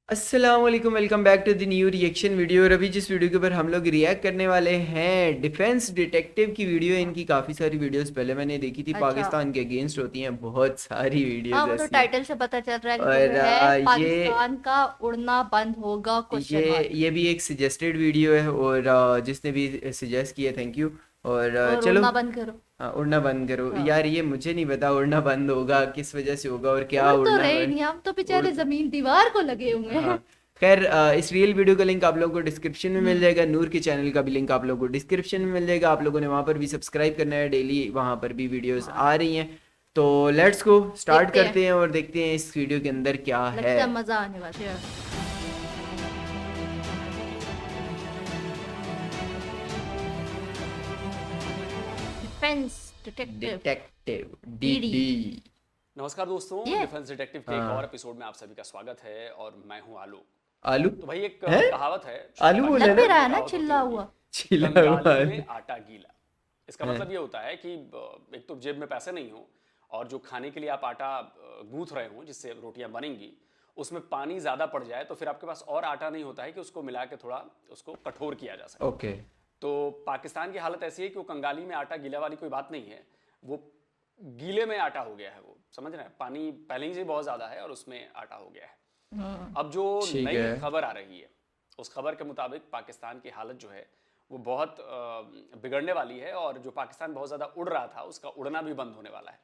अस्सलाम वालेकुम, welcome back to the new reaction video. और अभी जिस वीडियो के ऊपर हम लोग रिएक्ट करने वाले हैं, डिफेंस डिटेक्टिव की वीडियो है। इनकी काफ़ी सारी वीडियोस पहले मैंने देखी थी, अच्छा। पाकिस्तान के अगेंस्ट होती हैं बहुत सारी हाँ, वीडियोस वो तो ऐसी हैं। टाइटल से पता चल रहा है कि जो और है ये पाकिस्तान का उड़ना बंद होगा ये क्वेश्चन मार्क। ये भी एक सजेस्टेड वीडियो है, और जिसने भी सजेस्ट किया थैंक यू। और और चलो। उड़ना बंद करो। हाँ, उड़ना बंद करो हाँ, यार, ये मुझे नहीं पता उड़ना बंद होगा किस वजह से होगा और क्या उड़ तो उड़ना रहे बंद। नहीं, हम तो उड़ बेचारे जमीन दीवार को लगे हुए हाँ। हैं। खैर, इस रियल वीडियो का लिंक आप लोगों को डिस्क्रिप्शन में मिल हम्म। जाएगा। नूर के चैनल का भी लिंक आप लोगों को डिस्क्रिप्शन में मिल जाएगा। आप लोगों ने वहाँ पर भी सब्सक्राइब करना है, डेली वहाँ पर भी वीडियोस हाँ, आ रही हैं। तो लेट्स गो, स्टार्ट देखते हैं। करते हैं और देखते हैं इस वीडियो के अंदर क्या है। लगता है मजा आने वाला है। Defence detective. Detective DD. DD. नमस्कार दोस्तों, ये डिफेंस डिटेक्टिव के एक और हाँ। एपिसोड में आप सभी का स्वागत है और मैं हूं आलू। आलू तो भाई एक है। कहावत है, शायद आलू बोला लग ना। भी पाकिस्तान रहा में है ना कहावत होती चिल्ला होगी, हुआ। छिला हुआ कंगाली आलू। में आटा गीला। इसका हाँ। मतलब ये होता है कि एक तो जेब में पैसे नहीं हो और जो खाने के लिए आप आटा गूंथ रहे हो जिससे रोटियां बनेंगी, उसमें पानी ज़्यादा पड़ जाए तो फिर आपके पास और आटा नहीं होता है कि उसको मिला के थोड़ा उसको कठोर किया जा सके। ओके। तो पाकिस्तान की हालत ऐसी है कि वो कंगाली में आटा गीला वाली कोई बात नहीं है, वो गीले में आटा हो गया है। वो समझ रहे हैं, पानी पहले ही से बहुत ज़्यादा है और उसमें आटा हो गया है। अब जो ठीक नई है। खबर आ रही है उस खबर के मुताबिक पाकिस्तान की हालत जो है वो बहुत बिगड़ने वाली है, और जो पाकिस्तान बहुत ज़्यादा उड़ रहा था उसका उड़ना भी बंद होने वाला है।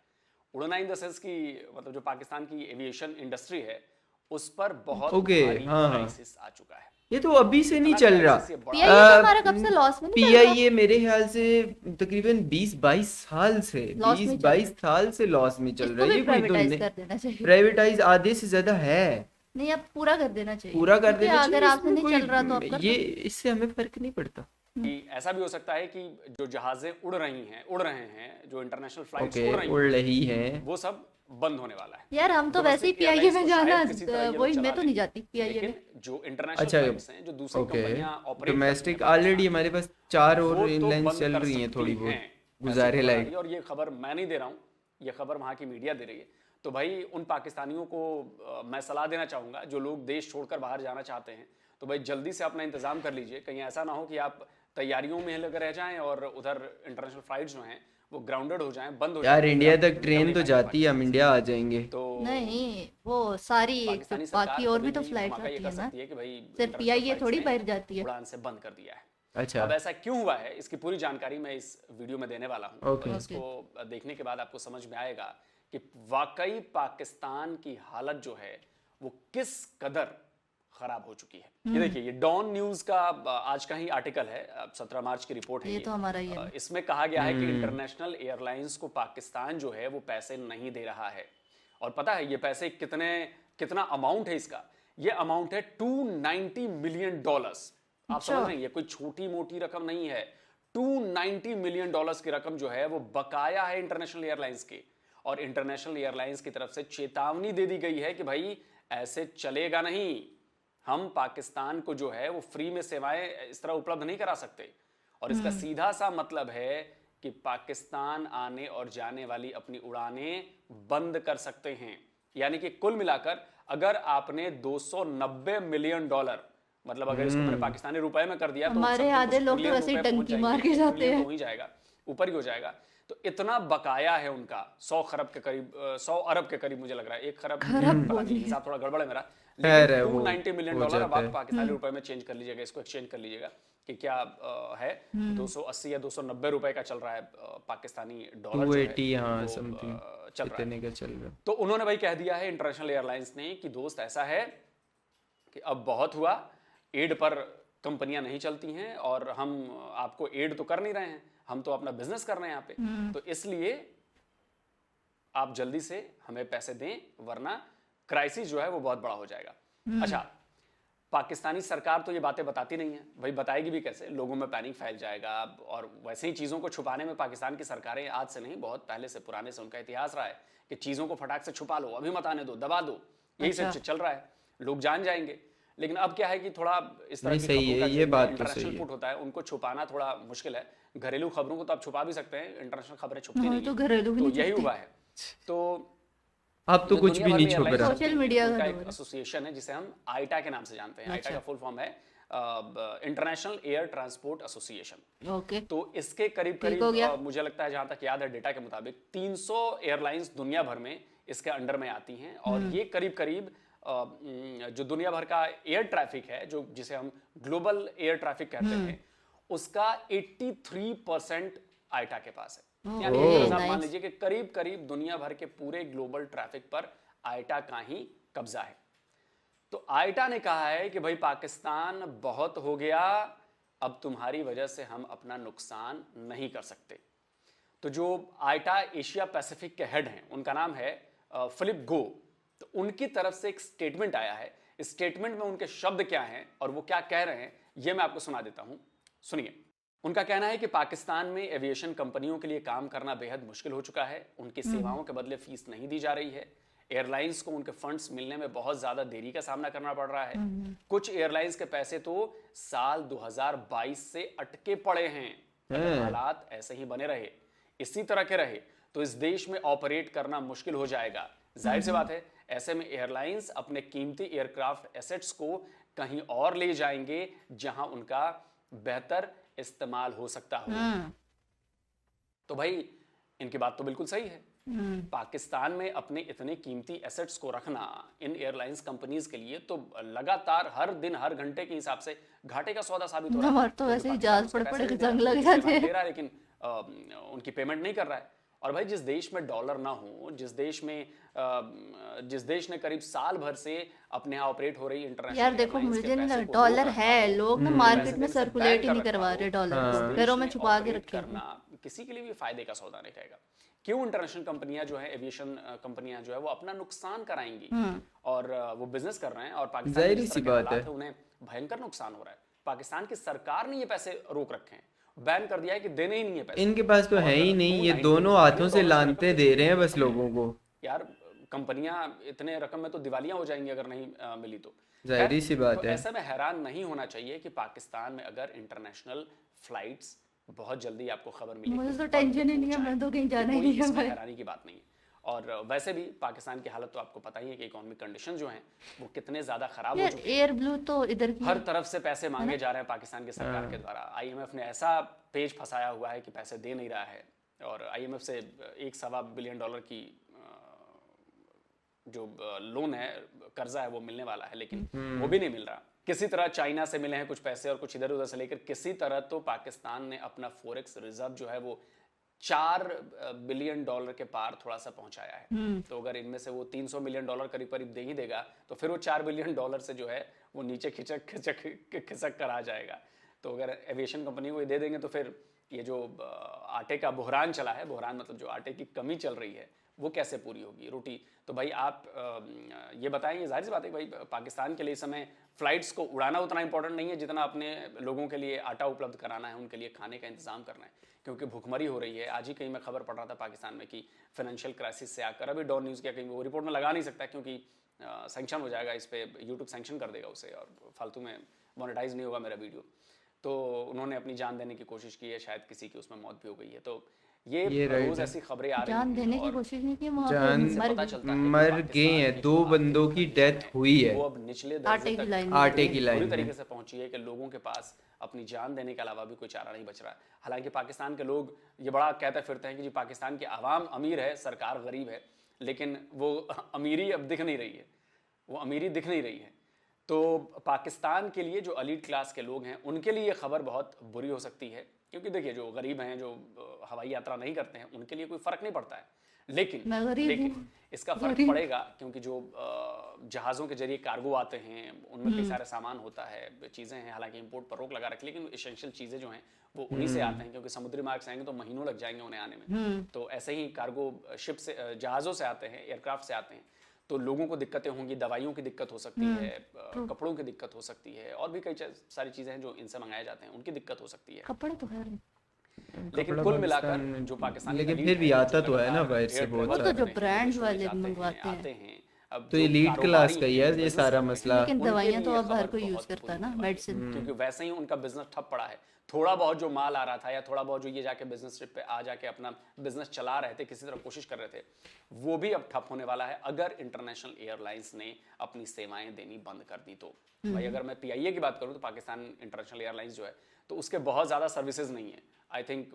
उड़ना इन द सेंस कि मतलब जो पाकिस्तान की एविएशन इंडस्ट्री है उस पर बहुत ओके। भारी हाँ हाँ, क्राइसिस आ चुका है। ये तो अभी से नहीं इतना चल रहा। क्राइसिस ये बड़ा पीआईए तो हमारा कब से लॉस में नहीं चल रहा। पीआईए मेरे ख्याल से तकरीबन 20-22 साल से लॉस में चल रहा 20-22 है। साल से लॉस में चल रहा इसको है। भी ये कोई तो प्राइवेटाइज नहीं, कर देना चाहिए। प्राइवेटाइज आधे से ज्यादा है। नहीं, अब पूरा कर देना चाहिए, पूरा कर क्योंकि देना चाहिए, अगर आपसे इसमें नहीं चल रहा तो आप कोई कर ये, दो। इससे हमें फर्क नहीं पड़ता। कि ऐसा भी हो सकता है कि जो जहाजें उड़ रहे हैं, जो इंटरनेशनल फ्लाइट्स ओके, उड़ रही उड़ हैं, रही है। वो सब बंद होने वाला है। यार हम तो वैसे ही डोमेस्टिक पीआईए एयरलाइंस में तो जाना, शायद किसी तरह ये लोग वही चला मैं तो लें, नहीं जाती पीआईए में। लेकिन जो इंटरनेशनल अच्छा। फ्लाइट्स हैं जो दूसरी ओके, कंपनियां ऑपरेट करती हैं डोमेस्टिक ऑलरेडी पाकिस्तान हमारे में, पास 4 और वो तो लाइंस बंद चल कर रही हैं, थोड़ी सकती हैं। बहुत ऐसी गुजारे खबर आ रही लायक। है और ये खबर मैं नहीं दे रहा हूँ, ये खबर वहाँ की मीडिया दे रही है। तो भाई उन पाकिस्तानियों को मैं सलाह देना चाहूँगा जो लोग देश छोड़कर बाहर जाना चाहते हैं, तो भाई जल्दी से अपना इंतजाम कर लीजिए। कहीं ऐसा ना हो कि आप तैयारियों में लगे रह जाएं और उधर इंटरनेशनल फ्लाइट्स जो हैं वो ग्राउंडेड हो जाएं, बंद हो जाएं, यार तो फिर इंडिया आप तक निकल ट्रेन नहीं तो पाएंगे जाती है, हम पाकिस्तान से। इंडिया आ जाएंगे। तो नहीं, वो सारी एक पाकिस्तानी बाकी सरकार और कभी भी तो भी फ्लाइट धमाका ये आती कर है ना, सकती है कि भाई सिर्फ इंटरनेशनल पीआईए थोड़ी फ्लाइट्स बाहर ने जाती है। उड़ान से बंद कर दिया है। अच्छा। अब ऐसा क्यों हुआ है इसकी पूरी जानकारी मैं इस वीडियो में देने वाला हूँ, ओके। और इसको देखने के बाद आपको समझ में आएगा कि वाकई पाकिस्तान की हालत जो है वो किस कदर खराब हो चुकी है। ये देखिए, ये डॉन न्यूज का आज का ही आर्टिकल है, 17 मार्च की रिपोर्ट है ये तो हमारा ही है ना। इसमें कहा गया है कि इंटरनेशनल एयरलाइंस को पाकिस्तान जो है वो पैसे नहीं दे रहा है। और पता है ये पैसे कितना अमाउंट है इसका? ये अमाउंट है $290 मिलियन। आप अच्छा। समझ रहे हैं, ये कोई छोटी मोटी रकम नहीं है। $290 मिलियन की रकम जो है वो बकाया है इंटरनेशनल एयरलाइंस की, और इंटरनेशनल एयरलाइंस की तरफ से चेतावनी दे दी गई है कि भाई ऐसे चलेगा नहीं। हम पाकिस्तान को जो है वो फ्री में सेवाएं इस तरह उपलब्ध नहीं करा सकते। और इसका सीधा सा मतलब है कि पाकिस्तान आने और जाने वाली अपनी उड़ानें बंद कर सकते हैं। यानी कि कुल मिलाकर अगर आपने $290 मिलियन, मतलब अगर इसको मैंने पाकिस्तानी रुपए में कर दिया तो हमारे समथिंग आधे कुछ लोग तो ट्रिलियन वैसे ही रुपए पहुंच डंकी मार जाएंगे, के जाते ट्रिलियन हैं। तो हो ही जाएगा, ऊपर ही हो जाएगा। तो इतना बकाया है उनका 100 खरब के करीब, 100 अरब के करीब मुझे लग रहा है। 1 खरब पता नहीं, हिसाब थोड़ा गड़बड़ है मेरा, खैर लेकिन है, वो $290 मिलियन हो अब जाता आप है। पाकिस्तानी रुपए में चेंज कर लीजिएगा, इसको एक्सचेंज कर लीजिएगा कि क्या है 280 या 290 रुपए का चल रहा है पाकिस्तानी डॉलर जो है 280, हाँ वो, समथिंग चल रहा है। इतने का चल रहा। तो उन्होंने भाई कह दिया है इंटरनेशनल एयरलाइंस ने कि दोस्त ऐसा है कि अब बहुत हुआ, एड पर कंपनियां नहीं चलती हैं और हम आपको एड तो कर नहीं रहे हैं, हम तो अपना बिजनेस कर रहे हैं यहाँ पे, तो इसलिए आप जल्दी से हमें पैसे दें वरना क्राइसिस जो है वो बहुत बड़ा हो जाएगा। अच्छा, पाकिस्तानी सरकार तो ये बातें बताती नहीं है, भाई बताएगी भी कैसे? लोगों में पैनिक फैल जाएगा। और वैसे ही चीज़ों को छुपाने में पाकिस्तान की सरकारें आज से नहीं, बहुत पहले से, पुराने से उनका इतिहास रहा है कि चीज़ों को फटाक से छुपा लो, अभी मत आने दो, दबा दो, यही सब अच्छा। चल रहा है, लोग जान जाएंगे। लेकिन अब क्या है कि थोड़ा इस तरह नहीं, की सही खबरों का है, ये जो बात तो इंटरनेशनल सही है। फुट होता है उनको छुपाना थोड़ा मुश्किल है। घरेलू खबरों को तो आप छुपा भी सकते हैं, इंटरनेशनल खबरें छुपती हाँ, नहीं तो है। घरेलू भी तो नहीं यही छुपती। हुआ है। तो अब तो जो कुछ दुनिया भी भर नहीं में छुप एयरलाइंस रहा। चलती सोशल हैं, मीडिया का उनका दौर एक है। एसोसिएशन है जिसे हम आईटा के नाम से जानते हैं। आईटा अच्छा। का फुल फॉर्म है international air transport association. Okay, तो इसके करीब ठीक हो गया। करीब मुझे लगता है, जहां तक याद है डेटा के मुताबिक 300 एयरलाइंस दुनिया भर में इसके अंडर में आती हैं। और ये करीब करीब जो दुनिया भर का एयर ट्रैफिक है, जो जिसे हम ग्लोबल एयर ट्रैफिक कहते हैं, उसका 83% आईटा के पास है। यानी एक तरह से आप मान नाइस। लीजिए कि करीब करीब दुनिया भर के पूरे ग्लोबल ट्रैफिक पर आईटा का ही कब्जा है। तो आईटा ने कहा है कि भाई पाकिस्तान बहुत हो गया, अब तुम्हारी वजह से हम अपना नुकसान नहीं कर सकते। तो जो आईटा एशिया पैसिफिक के हेड हैं, उनका नाम है फिलिप गो। तो उनकी तरफ से एक स्टेटमेंट आया है। इस स्टेटमेंट में उनके शब्द क्या हैं और वो क्या कह रहे हैं, ये मैं आपको सुना देता हूं, सुनिए। उनका कहना है कि पाकिस्तान में एविएशन कंपनियों के लिए काम करना बेहद मुश्किल हो चुका है। उनकी सेवाओं के बदले फीस नहीं दी जा रही है। एयरलाइंस को उनके फंड्स मिलने में बहुत ज्यादा देरी का सामना करना पड़ रहा है। कुछ एयरलाइंस के पैसे तो साल 2022 से अटके पड़े हैं। अगर हालात ऐसे ही बने रहे, इसी तरह के रहे, तो इस देश में ऑपरेट करना मुश्किल हो जाएगा। जाहिर सी बात है, ऐसे में एयरलाइंस अपने कीमती एयरक्राफ्ट एसेट्स को कहीं और ले जाएंगे जहां उनका बेहतर इस्तेमाल हो सकता हो। तो भाई इनकी बात तो बिल्कुल सही है। पाकिस्तान में अपने इतने कीमती एसेट्स को रखना इन एयरलाइंस कंपनीज के लिए तो लगातार हर दिन हर घंटे के हिसाब से घाटे का सौदा साबित हो रहा है। हमारे तो वैसे ही जहाज पड़ पड़ के जंग लग जाते हैं। दे रहा है, लेकिन उनकी पेमेंट नहीं कर रहा है। और भाई जिस देश में डॉलर ना हो, जिस देश ने करीब साल भर से अपने यहाँ ऑपरेट हो रही इंटरनेशनल यार देखो, मुझे नहीं लगा डॉलर है, लोग ना मार्केट में सर्कुलेट ही नहीं करवा रहे डॉलर को, घरों में छुपा के रखे हैं। किसी के लिए भी फायदे का सौदा नहीं रहेगा। क्यों इंटरनेशनल कंपनियां जो है, एविएशन कंपनियां जो है, वो अपना नुकसान कराएंगी और वो बिजनेस कर रहे हैं और पाकिस्तान में जिस तरह के हालात है उन्हें भयंकर नुकसान हो रहा है। पाकिस्तान की सरकार ने ये पैसे रोक रखे हैं, बैन कर दिया है कि देने ही नहीं है पैसे। इनके पास तो है ही नहीं, ये दोनों हाथों से लानते दे रहे हैं बस लोगों को। यार कंपनियां इतने रकम में तो दिवालियां हो जाएंगी अगर नहीं मिली तो। जाहिर सी बात तो है। ऐसे में हैरान नहीं होना चाहिए कि पाकिस्तान में अगर इंटरनेशनल फ्लाइट्स बहुत जल्दी आपको खबर मिलेगी। मुझे तो टेंशन ही नहीं है, मैं तो कहीं जाना ही नहीं है भाई। हैरानी की बात नहीं है। और वैसे भी पाकिस्तान की हालत तो आपको पता ही है कि इकोनॉमिक कंडीशन जो हैं वो कितने ज्यादा खराब हो चुकी हैं। एयर ब्लू तो इधर की हर तरफ से पैसे मांगे जा रहे हैं पाकिस्तान की सरकार के द्वारा। आईएमएफ ने ऐसा पेज फंसाया हुआ है कि पैसे दे नहीं रहा है। और आईएमएफ से $1.25 बिलियन की जो लोन है, कर्जा है, वो मिलने वाला है, लेकिन वो भी नहीं मिल रहा। किसी तरह चाइना से मिले हैं कुछ पैसे और कुछ इधर उधर से लेकर किसी तरह तो पाकिस्तान ने अपना फॉरेक्स रिजर्व जो है वो $4 बिलियन के पार थोड़ा सा पहुंचाया है। तो अगर इनमें से वो $300 मिलियन करीब करीब दे ही देगा तो फिर वो $4 बिलियन से जो है वो नीचे खिसक कर आ जाएगा। तो अगर एविएशन कंपनी को ये दे देंगे तो फिर ये जो आटे का बहरान चला है, बहरान मतलब जो आटे की कमी चल रही है, वो कैसे पूरी होगी रोटी। तो भाई आप ये बताएंगे, जाहिर सी बात है भाई पाकिस्तान के लिए इस समय फ्लाइट्स को उड़ाना उतना इंपॉर्टेंट नहीं है जितना अपने लोगों के लिए आटा उपलब्ध कराना है, उनके लिए खाने का इंतजाम करना है, क्योंकि भूखमरी हो रही है। आज ही कहीं मैं खबर पढ़ रहा था पाकिस्तान में कि फाइनेंशियल क्राइसिस से आकर, अभी डॉन न्यूज़ क्या कहीं वो रिपोर्ट में लगा नहीं सकता क्योंकि सैंक्शन हो जाएगा इस पर, यूट्यूब सैंक्शन कर देगा उसे और फालतू में मोनेटाइज नहीं होगा मेरा वीडियो। तो उन्होंने अपनी जान देने की कोशिश की है, शायद किसी की उसमें मौत भी हो गई है। तो ये रोज ऐसी खबरें आ रही हैं। जान देने की कोशिश नहीं की, वहाँ पे जान मर गए हैं, 2 बंदों की डेथ हुई है। वो अब निचले आटे की लाइन आटे की लाइन पूरी में तरीके से पहुंची है कि लोगों के पास अपनी जान देने के अलावा भी कोई चारा नहीं बच रहा है। हालांकि पाकिस्तान के लोग ये बड़ा कहते फिरते हैं कि जी पाकिस्तान की आवाम अमीर है, सरकार गरीब है, लेकिन वो अमीरी अब दिख नहीं रही है, वो अमीरी दिख नहीं रही है। तो पाकिस्तान के लिए जो अलीट क्लास के लोग हैं उनके लिए ये खबर बहुत बुरी हो सकती है, क्योंकि देखिए जो गरीब हैं, जो हवाई यात्रा नहीं करते हैं, उनके लिए कोई फ़र्क नहीं पड़ता है। लेकिन इसका फ़र्क पड़ेगा क्योंकि जो जहाज़ों के जरिए कार्गो आते हैं उनमें कई सारे सामान होता है, चीज़ें हैं। हालांकि इंपोर्ट पर रोक लगा रखी, लेकिन एसेंशियल चीज़ें जो हैं वो उन्हीं से आते हैं, क्योंकि समुद्री मार्ग से आएंगे तो महीनों लग जाएंगे उन्हें आने में। तो ऐसे ही कार्गो शिप से, जहाज़ों से आते हैं, एयरक्राफ्ट से आते हैं, तो लोगों को दिक्कतें होंगी, दवाइयों की दिक्कत हो सकती है, कपड़ों की दिक्कत हो सकती है, और भी कई सारी चीज़ें हैं जो इनसे मंगाए जाते हैं, उनकी दिक्कत हो सकती है। कपड़े तो है, लेकिन कुल मिलाकर जो पाकिस्तान, लेकिन फिर भी आता तो है ना बाहर से बहुत वो तो सारा। जो ब्रांड्स वाले मंगवाते हैं। अब तो ये लीड क्लास का ही है ये सारा मसला। लेकिन दवाइयाँ तो अब हर कोई यूज करता है ना, मेडिसिन। क्योंकि वैसे ही उनका बिजनेस ठप पड़ा है। थोड़ा बहुत जो माल आ रहा था या थोड़ा बहुत जो ये जाके बिजनेस ट्रिप पे आ जाके अपना बिजनेस चला रहे थे, किसी तरह कोशिश कर रहे थे, वो भी अब ठप होने वाला है अगर इंटरनेशनल एयरलाइंस ने अपनी सेवाएं देनी बंद कर दी तो। भाई अगर मैं पीआईए की बात करूं तो पाकिस्तान इंटरनेशनल एयरलाइंस जो है तो उसके बहुत ज़्यादा सर्विसेज नहीं है। आई थिंक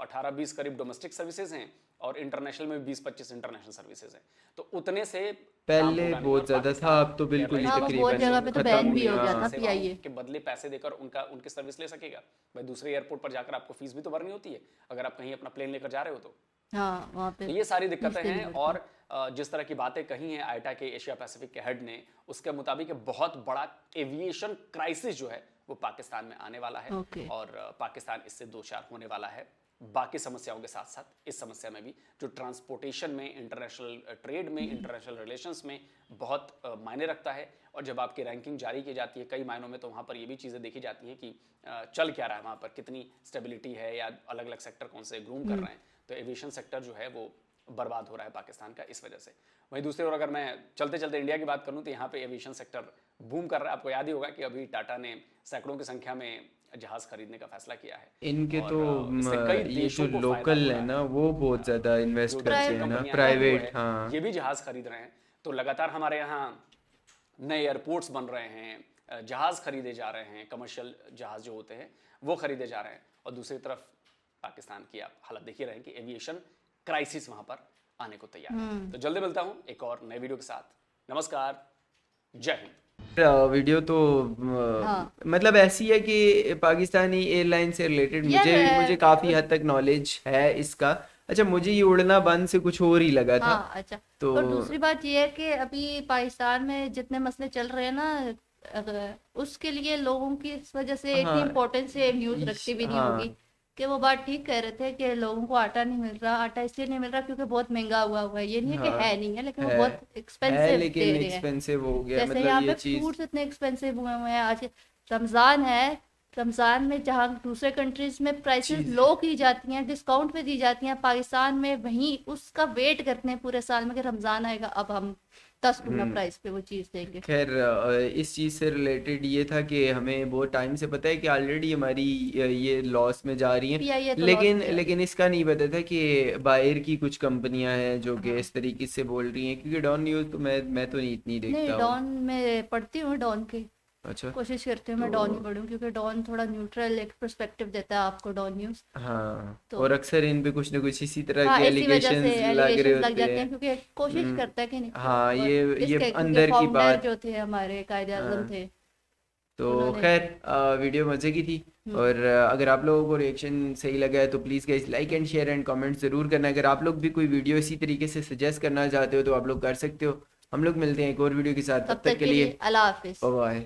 18-20 करीब डोमेस्टिक सर्विसेज हैं और इंटरनेशनल में 20-25 इंटरनेशनल सर्विसेज हैं। तो उतने से पहले बहुत ज्यादा था, अब तो बिल्कुल ही हाँ, वो बहुत जगह पे तो खत्म बैन हो भी हो गया। गया था हाँ। पीआईए के बदले पैसे देकर उनकी सर्विस ले सकेगा। भाई दूसरे एयरपोर्ट पर जाकर आपको फीस भी तो भरनी होती है अगर आप कहीं अपना प्लेन लेकर जा रहे हो तो। हाँ वहाँ पे तो ये सारी दिक्कतें फीस देनी हैं। पड़ती और जिस तरह की बातें कही हैं आईटा के एशिया पैसिफिक के हेड ने, उसके मुताबिक बहुत बड़ा एविएशन क्राइसिस जो है वो पाकिस्तान में आने वाला है ओके। और पाकिस्तान इससे दो चार होने वाला है। बाकी समस्याओं के साथ साथ इस समस्या में भी जो ट्रांसपोर्टेशन में, इंटरनेशनल ट्रेड में, इंटरनेशनल रिलेशंस में बहुत मायने रखता है। और जब आपकी रैंकिंग जारी की जाती है कई मायनों में, तो वहाँ पर ये भी चीज़ें देखी जाती हैं कि चल क्या रहा है वहाँ पर, कितनी स्टेबिलिटी है या अलग अलग सेक्टर कौन से ग्रूम कर रहे हैं। तो एविएशन सेक्टर जो है वो बर्बाद हो रहा है पाकिस्तान का इस वजह से। वहीं दूसरी ओर अगर मैं चलते चलते इंडिया की बात करूं तो यहाँ पे एविएशन सेक्टर बूम कर रहा है। आपको याद ही होगा कि अभी टाटा ने सैकड़ों की संख्या में जहाज खरीदने का फैसला किया है। इनके और, तो इससे कई ये देशों जो को फायदा लोकल हो है रहा ना वो बहुत ज्यादा इन्वेस्ट जो करते दूसरी हैं ना, कंपनियां हैं, वो प्राइवेट। है, हाँ, ये भी जहाज खरीद रहे हैं। तो लगातार हमारे यहाँ नए एयरपोर्ट्स बन रहे हैं, जहाज खरीदे जा रहे हैं, कमर्शियल जहाज जो होते हैं वो खरीदे जा रहे हैं। और दूसरी तरफ पाकिस्तान की आप हालत देखिए रहे हैं कि एविएशन क्राइसिस वहां पर आने को तैयार है। तो जल्दी मिलता हूं एक और नए वीडियो के साथ। नमस्कार, जय हिंद। वीडियो तो मतलब ऐसी है कि पाकिस्तानी एयरलाइन से रिलेटेड मुझे काफी हद तक नॉलेज है इसका। अच्छा, मुझे ये उड़ना बंद से कुछ और ही लगा था। हाँ अच्छा। तो और दूसरी बात ये है कि अभी पाकिस्तान में जितने मसले चल रहे हैं ना, उसके लिए लोगों की इस वजह से इतनी इम्पोर्टेंस है न्यूज रखती भी नहीं होगी कि वो बात ठीक कह रहे थे कि लोगों को आटा नहीं मिल रहा। आटा इसलिए नहीं मिल रहा क्योंकि बहुत महंगा हुआ है। ये नहीं है कि है नहीं है, लेकिन वो बहुत एक्सपेंसिव दे लेकिन रहे हैं। एक्सपेंसिव हो गया, जैसे मतलब यहाँ ये पे चीज। फ्रूट्स इतने एक्सपेंसिव हुए हुए हैं। आज रमजान है, रमजान में जहाँ दूसरे कंट्रीज में प्राइसेस लो की जाती हैं, डिस्काउंट पे दी जाती हैं, पाकिस्तान में वहीं उसका वेट करते हैं पूरे साल में कि रमजान आएगा अब हम 10 गुना प्राइस पे वो चीज देंगे। खैर, इस चीज़ से रिलेटेड ये था कि हमें बहुत टाइम से पता है कि ऑलरेडी हमारी ये लॉस में जा रही पीआईए हैं, तो लेकिन loss में है। लेकिन इसका नहीं पता था कि बाहर की कुछ कंपनियां हैं जो कि इस तरीके से बोल रही हैं। क्योंकि डॉन न्यूज़ तो मैं तो नहीं इतनी नहीं, देखता हूँ। डॉन में पढ़ती हूँ, डॉन की अच्छा, कोशिश करती हूँ मैं डॉन ही पढूं, क्योंकि डॉन थोड़ा न्यूट्रल एक पर्सपेक्टिव देता है आपको, डॉन न्यूज़। हाँ। तो और अक्सर इन पे कुछ ना कुछ इसी तरह हाँ, के इसी वजह से एलिगेशंस लग रहे एलिगेशंस लग होते जाते हैं, हैं। क्योंकि कोशिश करता है कि नहीं। हाँ, और ये इसके क्योंकि अंदर की फाउंडर बात। जो थे हमारे कायदे आजम थे। तो उन्होंने- खैर, वीडियो मज़े की थी। और अगर आप लोगों को रिएक्शन सही लगा है तो please guys like and share and comment ज़रूर करना। अगर आप लोग भी कोई वीडियो इसी तरीके से सजेस्ट करना चाहते हो तो आप लोग कर सकते हो। हम लोग मिलते हैं एक और वीडियो के साथ, तब तक के लिए अल्लाह हाफिज। बाय।